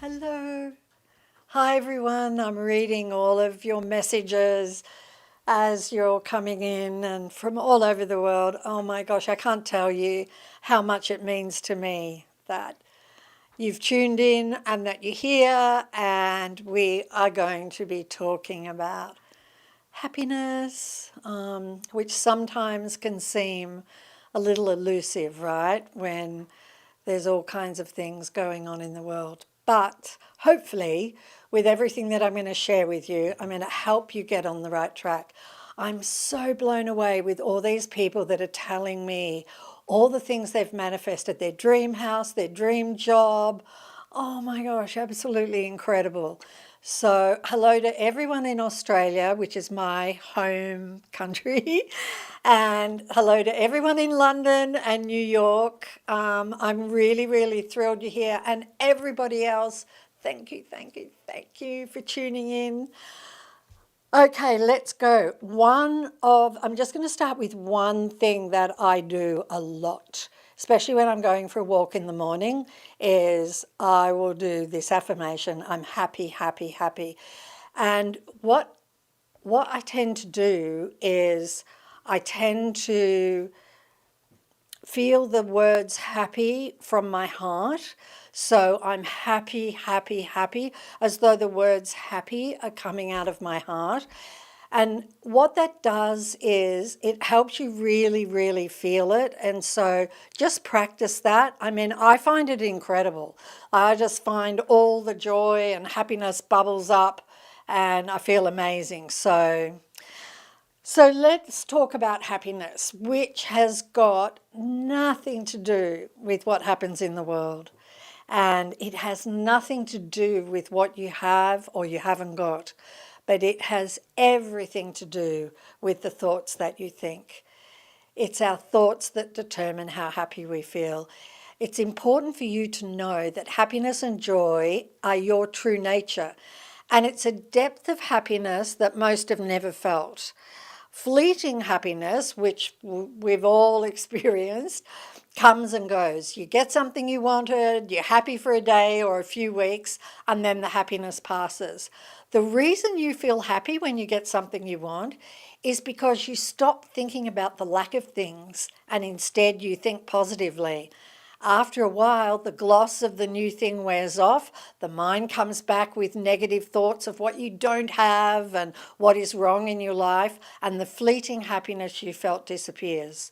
Hello. Hi, everyone. I'm reading all of your messages as you're coming in and from all over the world. Oh my gosh, I can't tell you how much it means to me that you've tuned in and that you're here, and we are going to be talking about happiness, which sometimes can seem a little elusive, right? When there's all kinds of things going on in the world. But hopefully, with everything that I'm going to share with you, I'm going to help you get on the right track. I'm so blown away with all these people that are telling me all the things they've manifested, their dream house, their dream job. Oh my gosh, absolutely incredible. So, hello to everyone in Australia, which is my home country, and hello to everyone in London and New York. I'm really, really thrilled you're here, and everybody else. Thank you, thank you, thank you for tuning in. Okay, let's go. I'm just going to start with one thing that I do a lot, especially when I'm going for a walk in the morning, is I will do this affirmation. I'm happy, happy, happy. And what I tend to do is I tend to feel the words happy from my heart. So I'm happy, happy, happy, as though the words happy are coming out of my heart. And what that does is it helps you really, really feel it. And so just practice that. I mean, I find it incredible. I just find all the joy and happiness bubbles up and I feel amazing. So let's talk about happiness, which has got nothing to do with what happens in the world. And it has nothing to do with what you have or you haven't got, but it has everything to do with the thoughts that you think. It's our thoughts that determine how happy we feel. It's important for you to know that happiness and joy are your true nature, and it's a depth of happiness that most have never felt. Fleeting happiness, which we've all experienced, comes and goes. You get something you wanted, you're happy for a day or a few weeks, and then the happiness passes. The reason you feel happy when you get something you want is because you stop thinking about the lack of things and instead you think positively. After a while, the gloss of the new thing wears off. The mind comes back with negative thoughts of what you don't have and what is wrong in your life, and the fleeting happiness you felt disappears.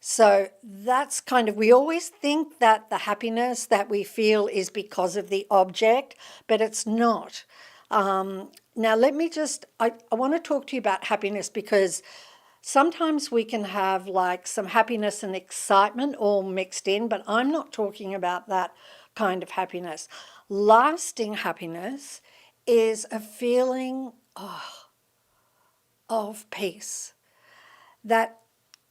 So that's we always think that the happiness that we feel is because of the object, but it's not. Now, I want to talk to you about happiness because sometimes we can have like some happiness and excitement all mixed in, but I'm not talking about that kind of happiness. Lasting happiness is a feeling of peace, that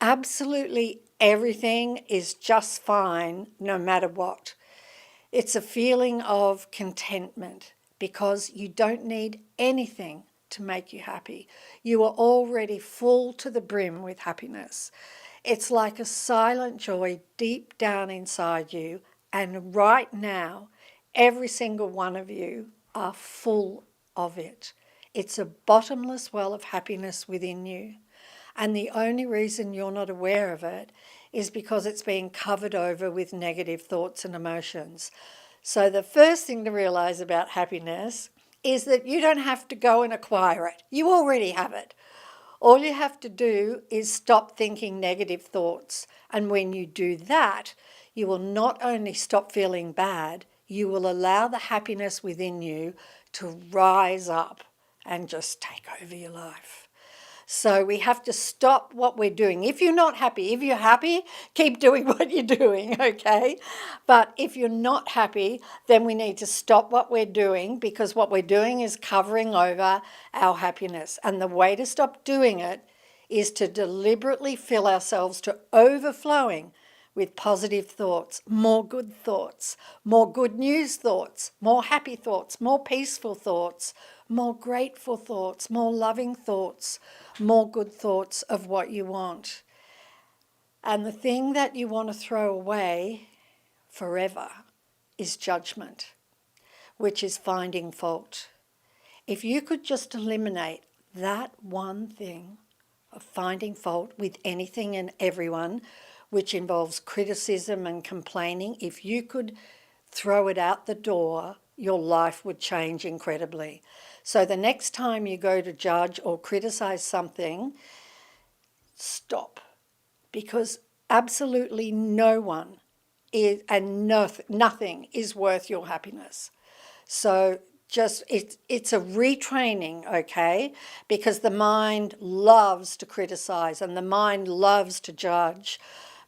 absolutely everything is just fine no matter what. It's a feeling of contentment because you don't need anything to make you happy. You are already full to the brim with happiness. It's like a silent joy deep down inside you, and right now, every single one of you are full of it. It's a bottomless well of happiness within you. And the only reason you're not aware of it is because it's being covered over with negative thoughts and emotions. So the first thing to realize about happiness is that you don't have to go and acquire it. You already have it. All you have to do is stop thinking negative thoughts. And when you do that, you will not only stop feeling bad, you will allow the happiness within you to rise up and just take over your life. So we have to stop what we're doing. If you're not happy, if you're happy, keep doing what you're doing, okay? But if you're not happy, then we need to stop what we're doing, because what we're doing is covering over our happiness. And the way to stop doing it is to deliberately fill ourselves to overflowing with positive thoughts, more good news thoughts, more happy thoughts, more peaceful thoughts, more grateful thoughts, more loving thoughts, more good thoughts of what you want. And the thing that you want to throw away forever is judgment. which is finding fault. If you could just eliminate that one thing of finding fault with anything and everyone, which involves criticism and complaining, if you could throw it out the door, your life would change incredibly. So the next time you go to judge or criticize something, stop, because absolutely no one is, and nothing is worth your happiness. So just it's a retraining, okay? Because the mind loves to criticize and the mind loves to judge.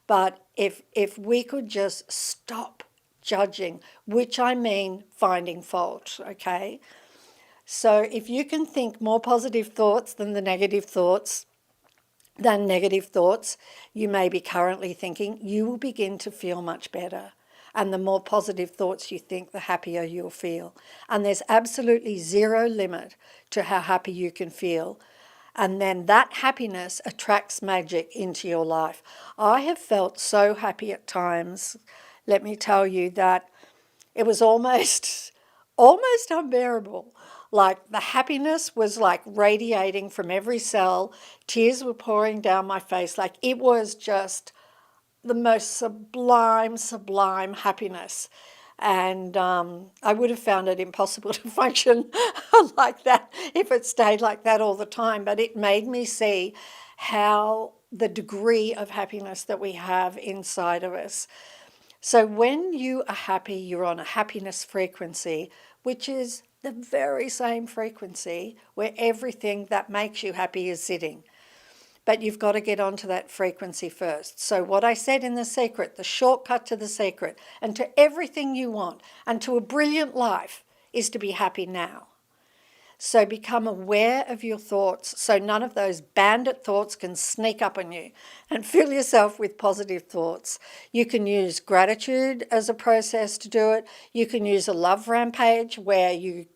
But if we could just stop judging, which I mean finding fault, okay? So if you can think more positive thoughts than negative thoughts you may be currently thinking, you will begin to feel much better. And the more positive thoughts you think, the happier you'll feel. And there's absolutely zero limit to how happy you can feel. And then that happiness attracts magic into your life. I have felt so happy at times, let me tell you, that it was almost unbearable. Like the happiness was like radiating from every cell. Tears were pouring down my face. Like it was just the most sublime happiness. And I would have found it impossible to function like that if it stayed like that all the time. But it made me see how the degree of happiness that we have inside of us. So when you are happy, you're on a happiness frequency, which is the very same frequency where everything that makes you happy is sitting. But you've got to get onto that frequency first. So what I said in The Secret, the shortcut to the secret and to everything you want and to a brilliant life is to be happy now. So become aware of your thoughts so none of those bandit thoughts can sneak up on you, and fill yourself with positive thoughts. You can use gratitude as a process to do it. You can use a love rampage where you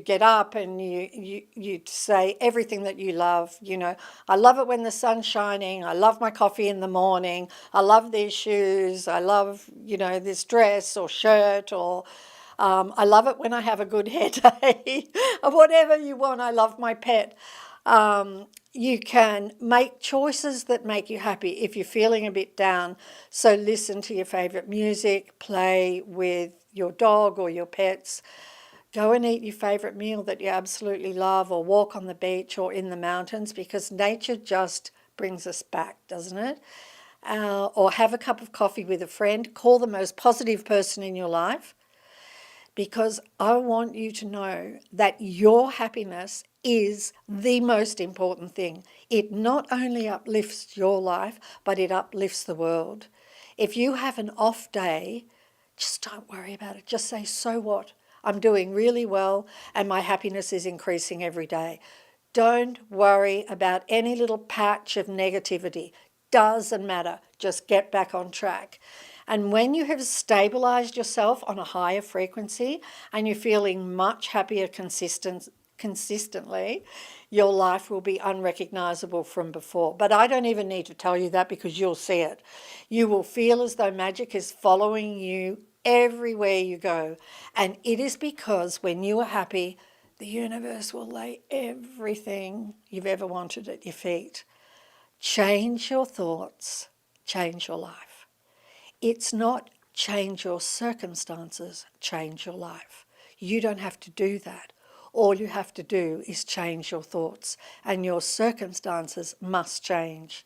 get up and you say everything that you love. You know, I love it when the sun's shining. I love my coffee in the morning. I love these shoes. I love, this dress or shirt, or I love it when I have a good hair day. Or whatever you want. I love my pet. You can make choices that make you happy if you're feeling a bit down. So listen to your favourite music, play with your dog or your pets. Go and eat your favourite meal that you absolutely love, or walk on the beach or in the mountains, because nature just brings us back, doesn't it? Or have a cup of coffee with a friend. Call the most positive person in your life, because I want you to know that your happiness is the most important thing. It not only uplifts your life, but it uplifts the world. If you have an off day, just don't worry about it. Just say, so what? I'm doing really well and my happiness is increasing every day. Don't worry about any little patch of negativity. Doesn't matter. Just get back on track. And when you have stabilized yourself on a higher frequency and you're feeling much happier consistently, your life will be unrecognizable from before. But I don't even need to tell you that, because you'll see it. You will feel as though magic is following you everywhere you go. And it is because when you are happy, the universe will lay everything you've ever wanted at your feet. Change your thoughts, change your life. It's not change your circumstances, change your life. You don't have to do that. All you have to do is change your thoughts, and your circumstances must change.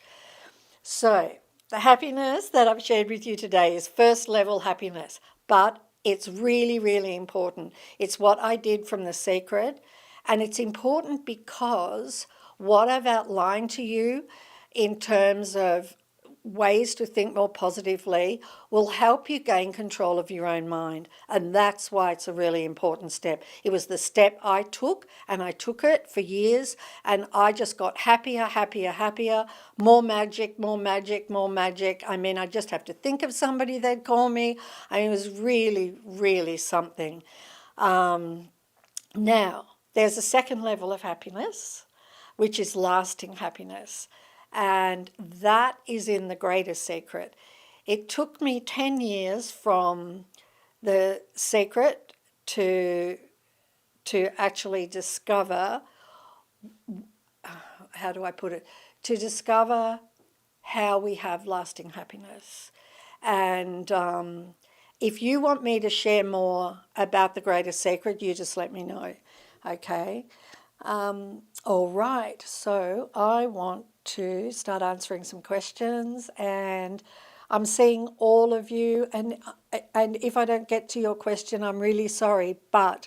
So the happiness that I've shared with you today is first level happiness, but it's really, really important. It's what I did from The Secret, and it's important because what I've outlined to you in terms of ways to think more positively will help you gain control of your own mind. And that's why it's a really important step. It was the step I took, and I took it for years, and I just got happier, more magic. I mean, I just have to think of somebody, they'd call me. I mean, it was really, really something. Now, there's a second level of happiness, which is lasting happiness. And that is in The Greatest Secret. It took me 10 years from The Secret to actually discover, how do I put it, to discover how we have lasting happiness. And if you want me to share more about the greatest secret, you just let me know, okay? All right, so I want to start answering some questions, and I'm seeing all of you, and if I don't get to your question, I'm really sorry, but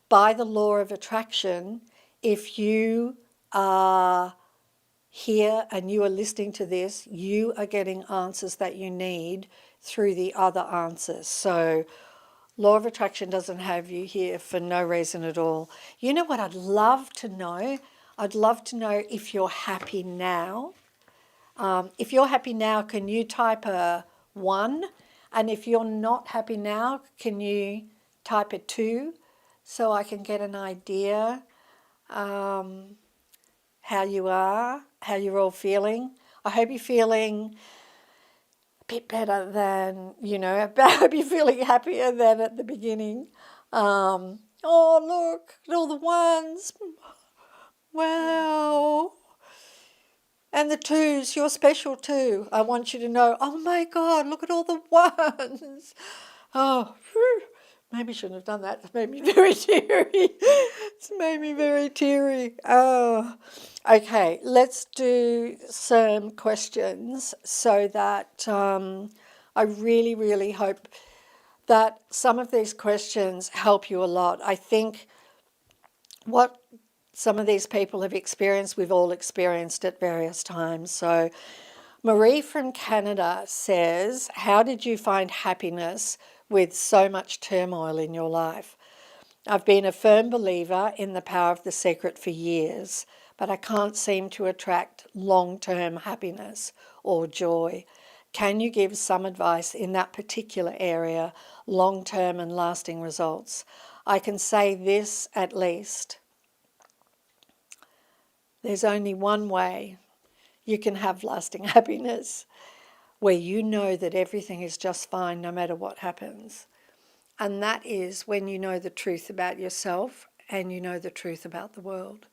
by the law of attraction, if you are here and you are listening to this, you are getting answers that you need through the other answers. So law of attraction doesn't have you here for no reason at all. You know what I'd love to know? I'd love to know if you're happy now. If you're happy now, can you type a 1? And if you're not happy now, can you type a 2 so I can get an idea how you are, how you're all feeling? I hope you're feeling a bit better than, I hope you're feeling happier than at the beginning. Oh, look at all the ones. Wow. And the 2s, you're special too. I want you to know, oh my God, look at all the ones. Oh, whew. Maybe I shouldn't have done that. It's made me very teary. It's made me very teary. Oh, okay. Let's do some questions so that I really, really hope that some of these questions help you a lot. I think what some of these people have experienced, we've all experienced at various times. So Marie from Canada says, how did you find happiness with so much turmoil in your life? I've been a firm believer in the power of the secret for years, but I can't seem to attract long-term happiness or joy. Can you give some advice in that particular area, long-term and lasting results? I can say this at least. There's only one way you can have lasting happiness, where you know that everything is just fine no matter what happens. And that is when you know the truth about yourself and you know the truth about the world.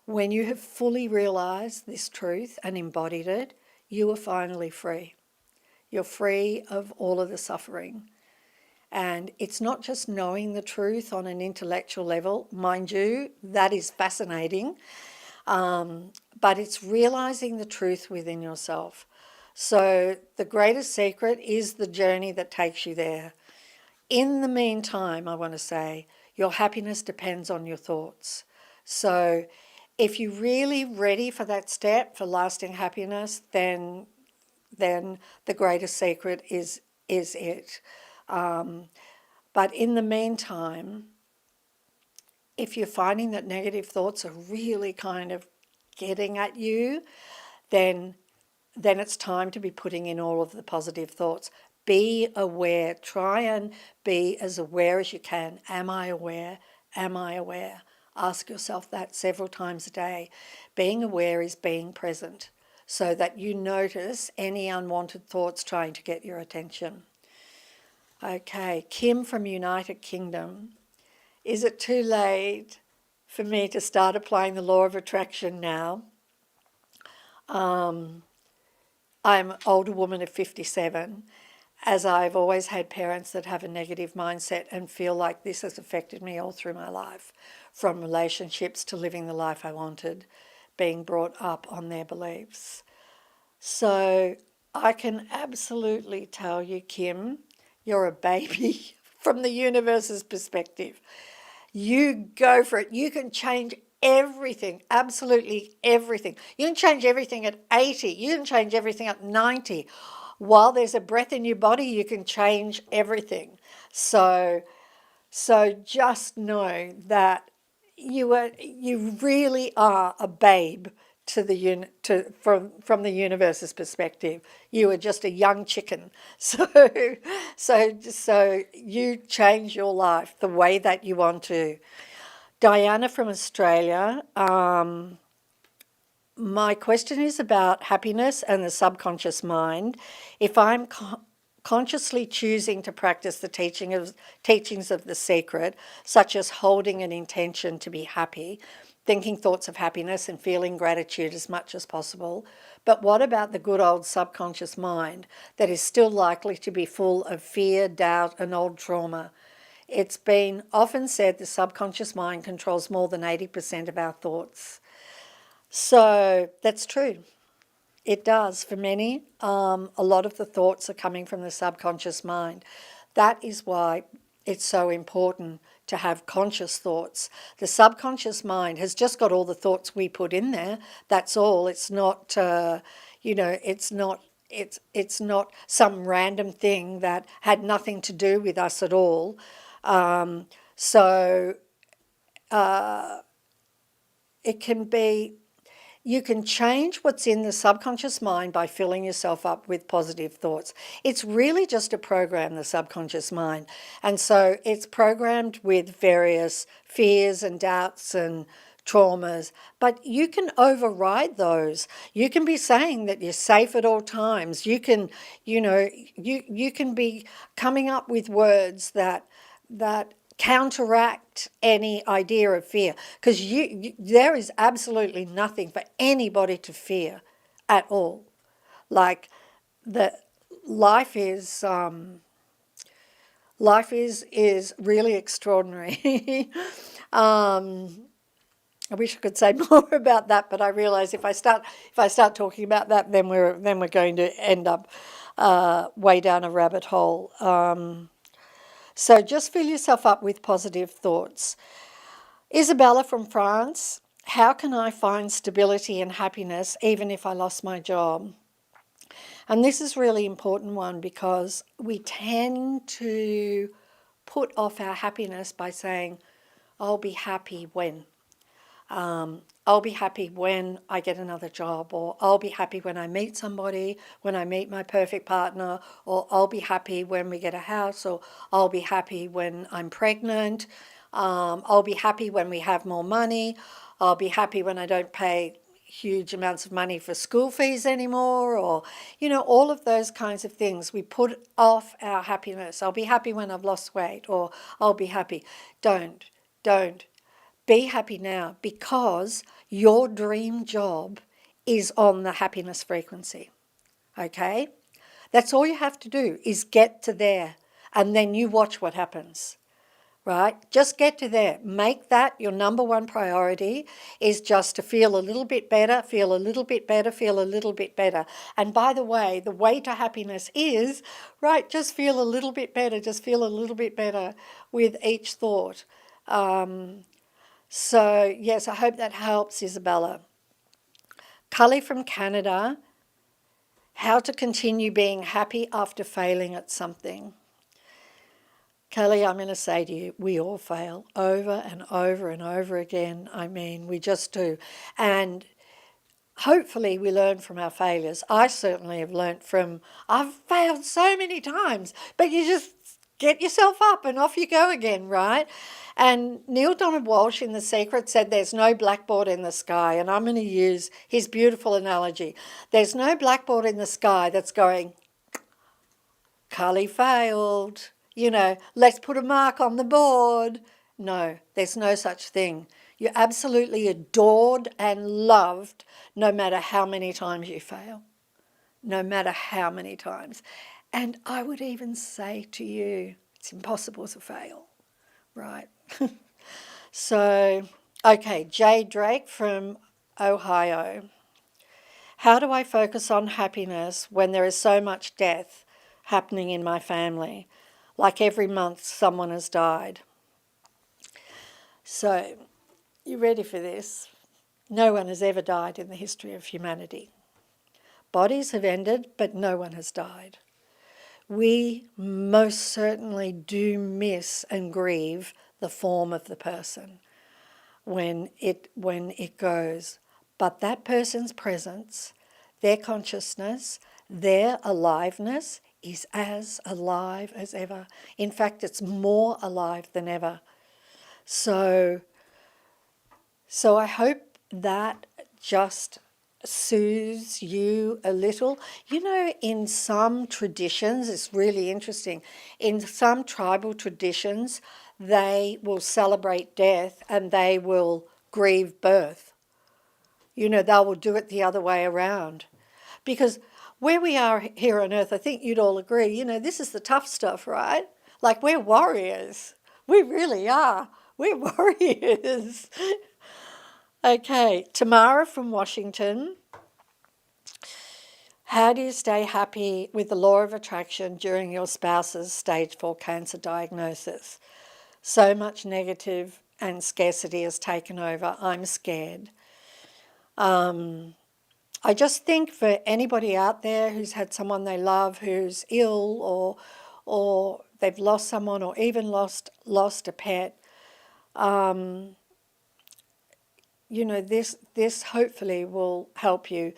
When you have fully realized this truth and embodied it, you are finally free. You're free of all of the suffering. And it's not just knowing the truth on an intellectual level. Mind you, that is fascinating. But it's realizing the truth within yourself. So the greatest secret is the journey that takes you there. In the meantime, I want to say, your happiness depends on your thoughts. So if you're really ready for that step for lasting happiness, then the greatest secret is it. But in the meantime, if you're finding that negative thoughts are really kind of getting at you, then it's time to be putting in all of the positive thoughts. Be aware. Try and be as aware as you can. Am I aware? Am I aware? Ask yourself that several times a day. Being aware is being present so that you notice any unwanted thoughts trying to get your attention. Okay, Kim from United Kingdom. Is it too late for me to start applying the law of attraction now? I'm an older woman of 57, as I've always had parents that have a negative mindset and feel like this has affected me all through my life, from relationships to living the life I wanted, being brought up on their beliefs. So I can absolutely tell you, Kim, you're a baby from the universe's perspective. You go for it. You can change everything, absolutely everything. You can change everything at 80. You can change everything at 90. While there's a breath in your body, you can change everything. So just know that you really are a babe to from the universe's perspective. You are just a young chicken. So you change your life the way that you want to. Diana from Australia. My question is about happiness and the subconscious mind. If I'm consciously choosing to practice the teachings of the secret, such as holding an intention to be happy, thinking thoughts of happiness and feeling gratitude as much as possible. But what about the good old subconscious mind that is still likely to be full of fear, doubt, and old trauma? It's been often said the subconscious mind controls more than 80% of our thoughts. So that's true. It does. For many, a lot of the thoughts are coming from the subconscious mind. That is why it's so important to have conscious thoughts. The subconscious mind has just got all the thoughts we put in there. That's all. It's not, it's not some random thing that had nothing to do with us at all. So it can be. You can change what's in the subconscious mind by filling yourself up with positive thoughts. It's really just a program, the subconscious mind. And so it's programmed with various fears and doubts and traumas, but you can override those. You can be saying that you're safe at all times. You can, you can be coming up with words that counteract any idea of fear, because there is absolutely nothing for anybody to fear at all. Like the life is really extraordinary. I wish I could say more about that, but I realise if I start talking about that, then we're going to end up way down a rabbit hole. So just fill yourself up with positive thoughts. Isabella from France, how can I find stability and happiness even if I lost my job? And this is a really important one, because we tend to put off our happiness by saying, I'll be happy when. I'll be happy when I get another job, or I'll be happy when I meet somebody, when I meet my perfect partner, or I'll be happy when we get a house, or I'll be happy when I'm pregnant, I'll be happy when we have more money, I'll be happy when I don't pay huge amounts of money for school fees anymore, or, all of those kinds of things. We put off our happiness. I'll be happy when I've lost weight, or I'll be happy. Don't. Be happy now, because your dream job is on the happiness frequency, okay? That's all you have to do, is get to there, and then you watch what happens, right? Just get to there. Make that your number one priority, is just to feel a little bit better, feel a little bit better, feel a little bit better. And by the way to happiness is, right, just feel a little bit better, with each thought. So, yes, I hope that helps, Isabella. Cully from Canada, how to continue being happy after failing at something. Cully, I'm going to say to you, we all fail over and over and over again. I mean, we just do. And hopefully we learn from our failures. I certainly have learnt I've failed so many times, but you just get yourself up and off you go again, right? And Neil Donald Walsh in The Secret said there's no blackboard in the sky, and I'm going to use his beautiful analogy. There's no blackboard in the sky that's going, Cully failed, let's put a mark on the board. No, there's no such thing. You're absolutely adored and loved no matter how many times you fail, no matter how many times. And I would even say to you, it's impossible to fail, right? So, okay, Jay Drake from Ohio. How do I focus on happiness when there is so much death happening in my family? Like every month someone has died. So, you ready for this? No one has ever died in the history of humanity. Bodies have ended, but no one has died. We most certainly do miss and grieve the form of the person when it goes. But that person's presence, their consciousness, their aliveness is as alive as ever. In fact, it's more alive than ever. So I hope that just soothes you a little. You know, in some traditions, it's really interesting, in some tribal traditions, they will celebrate death and they will grieve birth. You know, they will do it the other way around. Because where we are here on earth, I think you'd all agree, you know, this is the tough stuff, right? Like, we're warriors. We really are. We're warriors. Okay, Tamara from Washington. How do you stay happy with the law of attraction during your spouse's stage 4 cancer diagnosis? So much negative and scarcity has taken over. I'm scared. I just think for anybody out there who's had someone they love who's ill, or they've lost someone, or even lost a pet, you know, this hopefully will help you.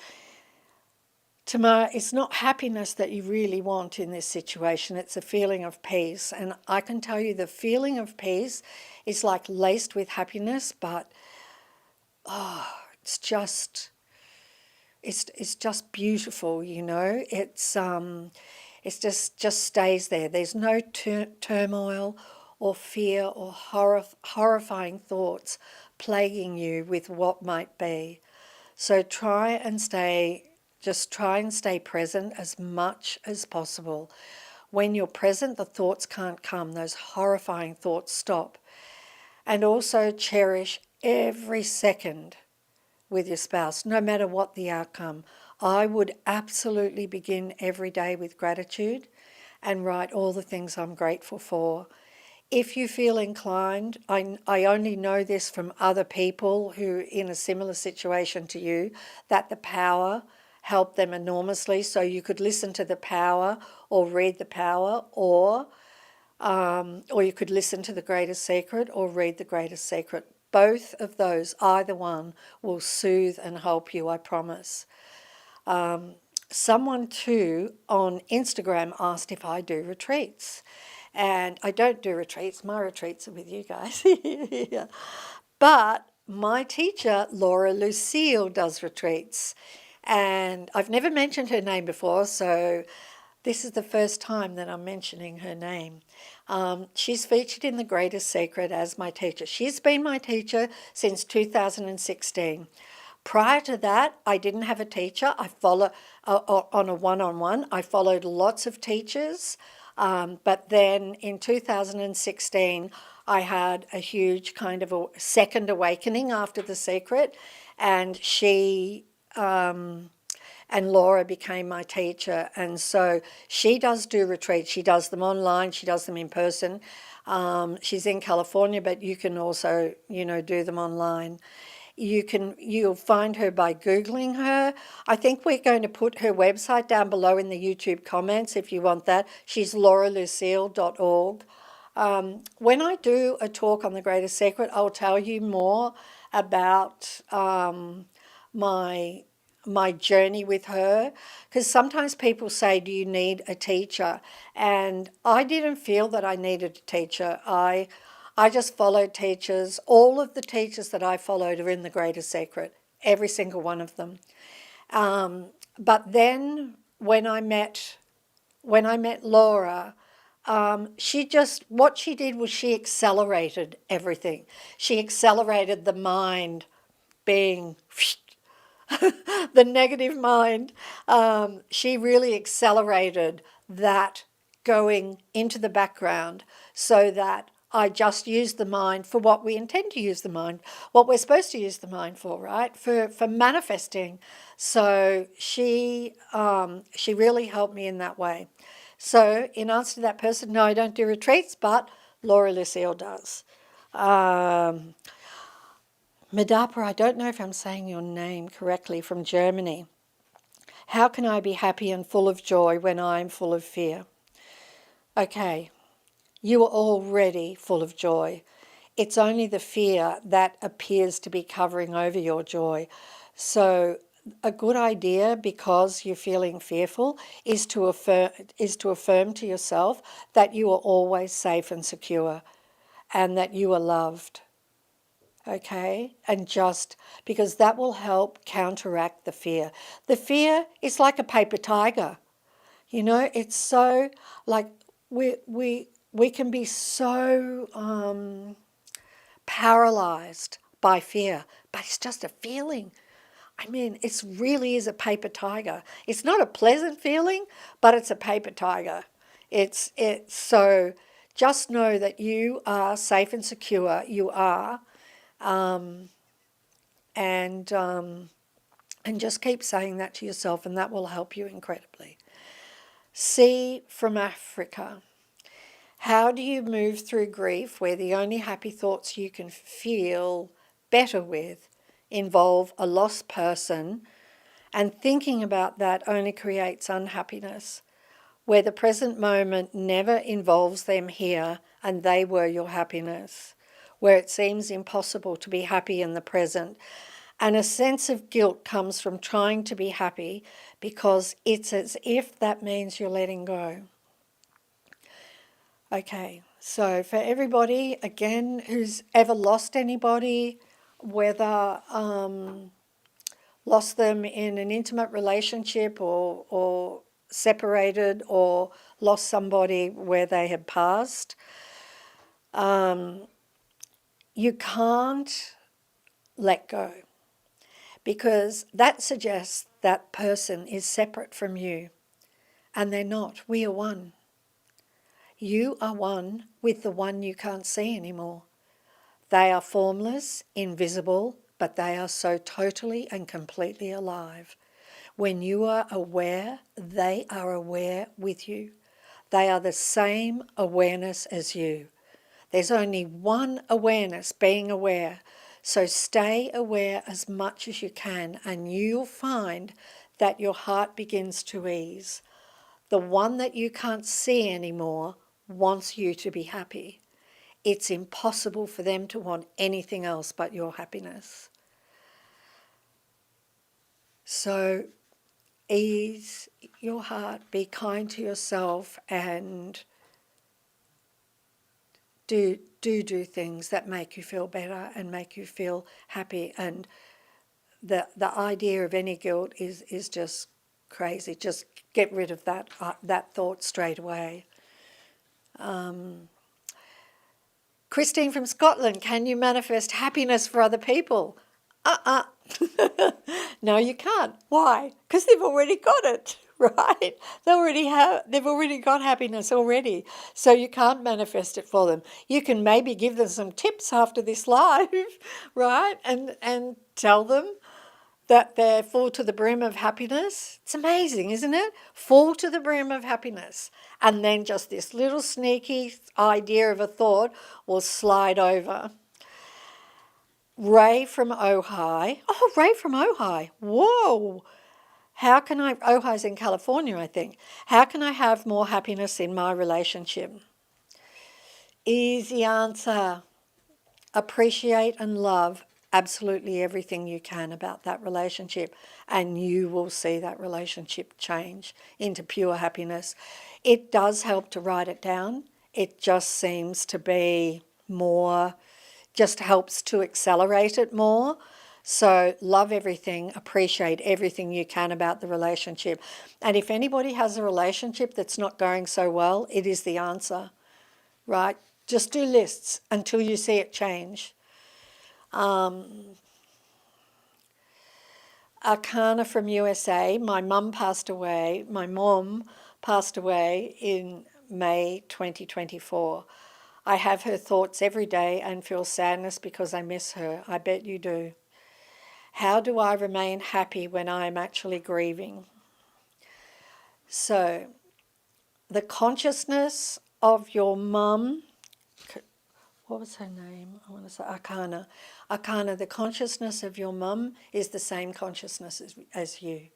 Tamara, it's not happiness that you really want in this situation. It's a feeling of peace. And I can tell you the feeling of peace is like laced with happiness, but it's just beautiful, you know. It's just stays there. There's no turmoil or fear or horrifying thoughts plaguing you with what might be. So try and stay present as much as possible. When you're present, the thoughts can't come. Those horrifying thoughts stop. And also cherish every second with your spouse, no matter what the outcome. I would absolutely begin every day with gratitude and write all the things I'm grateful for. If you feel inclined, I only know this from other people who in a similar situation to you, that the Power helped them enormously. So you could listen to the Power or read the Power, or you could listen to the Greatest Secret or read the Greatest Secret. Both of those, either one, will soothe and help you, I promise. Someone too on Instagram asked if I do retreats. And I don't do retreats. My retreats are with you guys. Yeah. But my teacher, Laura Lucille, does retreats. And I've never mentioned her name before, so this is the first time that I'm mentioning her name. She's featured in The Greatest Secret as my teacher. She's been my teacher since 2016. Prior to that, I didn't have a teacher. I follow on a one-on-one. I followed lots of teachers. But then in 2016, I had a huge kind of a second awakening after The Secret, and and Laura became my teacher. And so she does do retreats. She does them online. She does them in person. She's in California, but you can also, you know, do them online. You'll find her by Googling her. I think we're going to put her website down below in the YouTube comments if you want that. She's lauralucille.org. When I do a talk on The Greatest Secret, I'll tell you more about my journey with her, because sometimes people say, do you need a teacher? And I didn't feel that I needed a teacher. I just followed teachers. All of the teachers that I followed are in The Greatest Secret, every single one of them. But then when I met Laura, what she did was she accelerated everything. She accelerated the mind being the negative mind. She really accelerated that going into the background, so that I just use the mind for what we intend to use the mind, what we're supposed to use the mind for, right? For manifesting. So she really helped me in that way. So in answer to that person, no, I don't do retreats, but Laura Lucille does. Medapa, I don't know if I'm saying your name correctly, from Germany. How can I be happy and full of joy when I'm full of fear? Okay. You are already full of joy. It's only the fear that appears to be covering over your joy. So a good idea, because you're feeling fearful, is to affirm to yourself that you are always safe and secure, and that you are loved, okay? And just because that will help counteract the fear. The fear is like a paper tiger. You know, it's so like we can be so paralyzed by fear, but it's just a feeling. I mean, it really is a paper tiger. It's not a pleasant feeling, but it's a paper tiger. It's so just know that you are safe and secure. You are, and and just keep saying that to yourself, and that will help you incredibly. C from Africa. How do you move through grief where the only happy thoughts you can feel better with involve a lost person, and thinking about that only creates unhappiness, where the present moment never involves them here and they were your happiness, where it seems impossible to be happy in the present, and a sense of guilt comes from trying to be happy because it's as if that means you're letting go. Okay, so for everybody, again, who's ever lost anybody, whether lost them in an intimate relationship or separated or lost somebody where they had passed, you can't let go because that suggests that person is separate from you, and they're not. We are one. You are one with the one you can't see anymore. They are formless, invisible, but they are so totally and completely alive. When you are aware, they are aware with you. They are the same awareness as you. There's only one awareness, being aware. So stay aware as much as you can, and you'll find that your heart begins to ease. The one that you can't see anymore wants you to be happy. It's impossible for them to want anything else but your happiness. So ease your heart, be kind to yourself, and do things that make you feel better and make you feel happy. And the idea of any guilt is just crazy. Just get rid of that thought straight away. Christine from Scotland, can you manifest happiness for other people? No, you can't. Why? Because they've already got it, right? They've already got happiness already. So you can't manifest it for them. You can maybe give them some tips after this live, right? And tell them that they're full to the brim of happiness. It's amazing, isn't it? Full to the brim of happiness. And then just this little sneaky idea of a thought will slide over. Ray from Ojai. Oh, Ray from Ojai. Whoa. How can Ojai's in California, I think. How can I have more happiness in my relationship? Easy answer. Appreciate and love absolutely everything you can about that relationship, and you will see that relationship change into pure happiness. It does help to write it down. It just seems to be more, just helps to accelerate it more. So love everything, appreciate everything you can about the relationship. And if anybody has a relationship that's not going so well, it is the answer, right? Just do lists until you see it change. Arcana from USA, my mom passed away in May 2024. I have her thoughts every day and feel sadness because I miss her. I bet you do. How do I remain happy when I am actually grieving? So, the consciousness of your mum, what was her name? I want to say Arcana. Arcana, the consciousness of your mum is the same consciousness as you.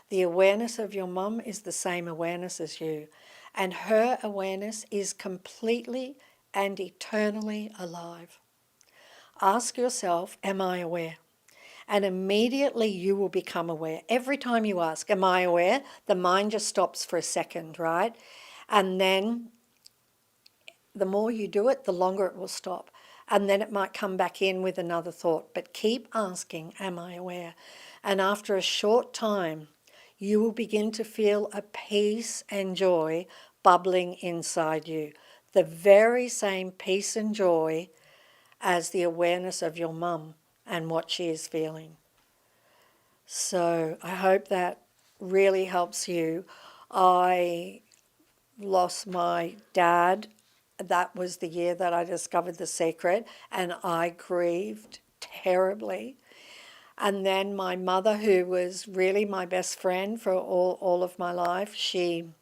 The awareness of your mum is the same awareness as you. And her awareness is completely and eternally alive. Ask yourself, am I aware? And immediately you will become aware. Every time you ask, am I aware? The mind just stops for a second, right? And then the more you do it, the longer it will stop. and then it might come back in with another thought. But keep asking, am I aware? And after a short time, you will begin to feel a peace and joy bubbling inside you. The very same peace and joy as the awareness of your mum and what she is feeling. So I hope that really helps you. I lost my dad. That was the year that I discovered the secret, and I grieved terribly. And then my mother, who was really my best friend for all of my life, she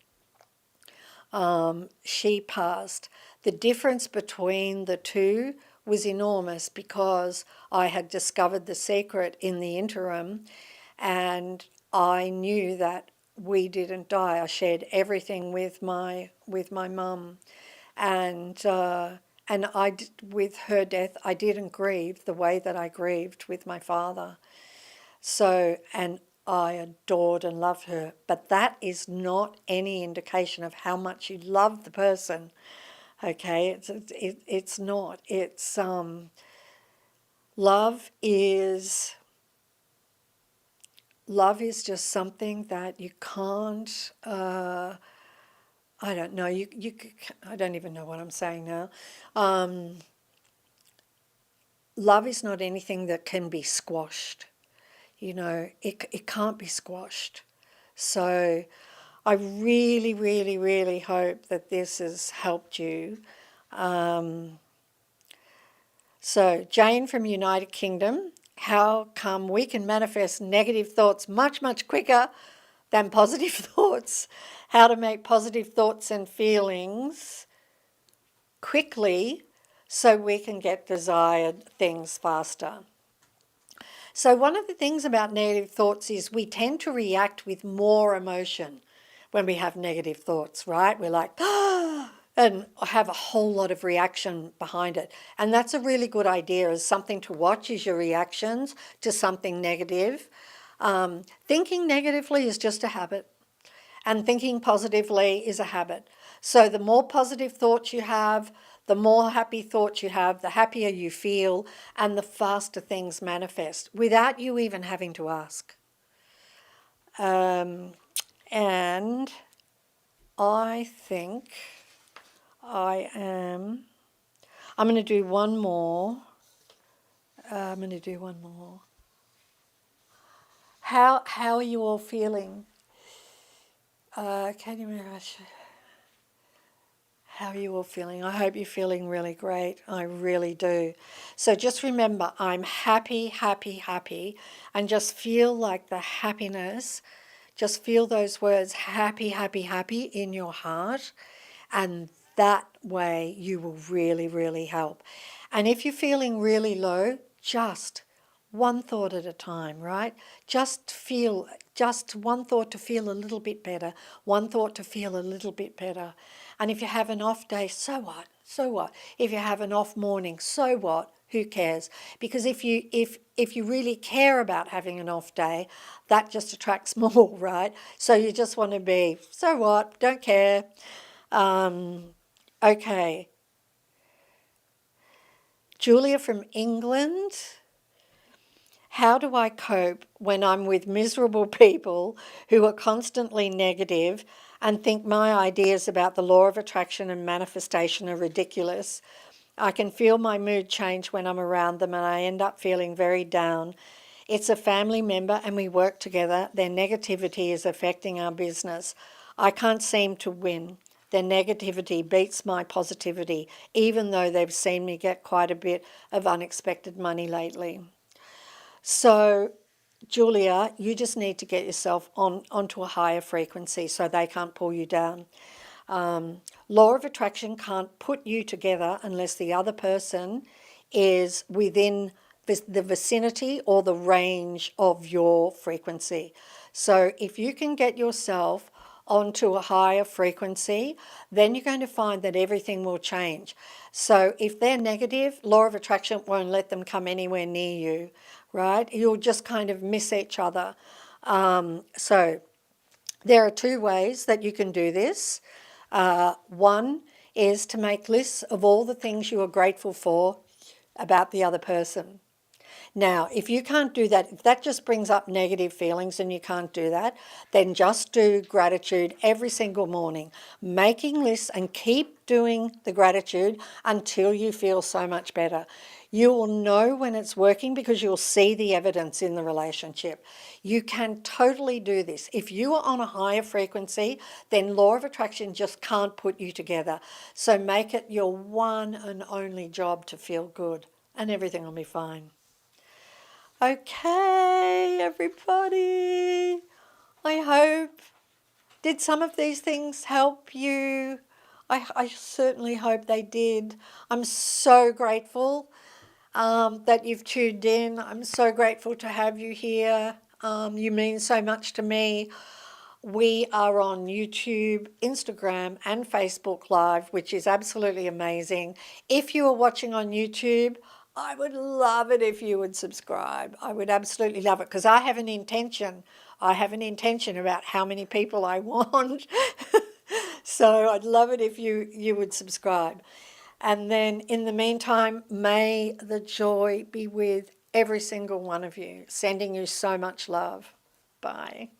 passed. The difference between the two was enormous because I had discovered the secret in the interim, and I knew that we didn't die. I shared everything with my mum, and with her death, I didn't grieve the way that I grieved with my father. So, and I adored and loved her, but that is not any indication of how much you love the person. Okay, it's not. It's love is just something that you can't. I don't know. I don't even know what I'm saying now. Love is not anything that can be squashed. You know, it can't be squashed. So I really, really, really hope that this has helped you. So Jane from United Kingdom, how come we can manifest negative thoughts much, much quicker than positive thoughts? How to make positive thoughts and feelings quickly so we can get desired things faster. So one of the things about negative thoughts is we tend to react with more emotion when we have negative thoughts, right? We're like, ah, and have a whole lot of reaction behind it. And that's a really good idea, is something to watch is your reactions to something negative. Thinking negatively is just a habit, and thinking positively is a habit. So the more positive thoughts you have, the more happy thoughts you have, the happier you feel, and the faster things manifest without you even having to ask. And I think I'm going to do one more. How are you all feeling? Can you remember? How are you all feeling? I hope you're feeling really great. I really do. So just remember, I'm happy, happy, happy, and just feel like the happiness, just feel those words, happy, happy, happy, in your heart, and that way you will really, really help. And if you're feeling really low, just one thought at a time, right? Just one thought to feel a little bit better, one thought to feel a little bit better. And if you have an off day, so what? So what? If you have an off morning, so what? Who cares? Because if you really care about having an off day, that just attracts more, right? So you just want to be, so what? Don't care. Okay. Julia from England. How do I cope when I'm with miserable people who are constantly negative and think my ideas about the law of attraction and manifestation are ridiculous? I can feel my mood change when I'm around them and I end up feeling very down. It's a family member and we work together. Their negativity is affecting our business. I can't seem to win. Their negativity beats my positivity, even though they've seen me get quite a bit of unexpected money lately. So, Julia, you just need to get yourself onto a higher frequency so they can't pull you down. Law of attraction can't put you together unless the other person is within the vicinity or the range of your frequency. So if you can get yourself onto a higher frequency, then you're going to find that everything will change. So if they're negative, law of attraction won't let them come anywhere near you, right? You'll just kind of miss each other. So there are two ways that you can do this. One is to make lists of all the things you are grateful for about the other person. Now, if you can't do that, if that just brings up negative feelings and you can't do that, then just do gratitude every single morning, making lists, and keep doing the gratitude until you feel so much better. You will know when it's working because you'll see the evidence in the relationship. You can totally do this. If you are on a higher frequency, then law of attraction just can't put you together. So make it your one and only job to feel good, and everything will be fine. Okay, everybody. I hope. Did some of these things help you? I certainly hope they did. I'm so grateful that you've tuned in. I'm so grateful to have you here. You mean so much to me. We are on YouTube, Instagram, and Facebook Live, which is absolutely amazing. If you are watching on YouTube, I would love it if you would subscribe. I would absolutely love it because I have an intention. I have an intention about how many people I want. So I'd love it if you would subscribe. And then in the meantime, may the joy be with every single one of you. Sending you so much love. Bye.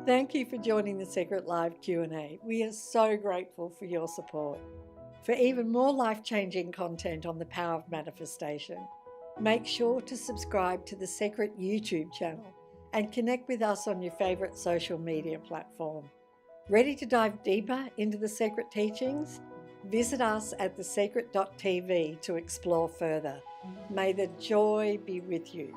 Thank you for joining the Secret Live Q&A. We are so grateful for your support. For even more life-changing content on the power of manifestation, make sure to subscribe to the Secret YouTube channel and connect with us on your favourite social media platform. Ready to dive deeper into the secret teachings? Visit us at thesecret.tv to explore further. May the joy be with you.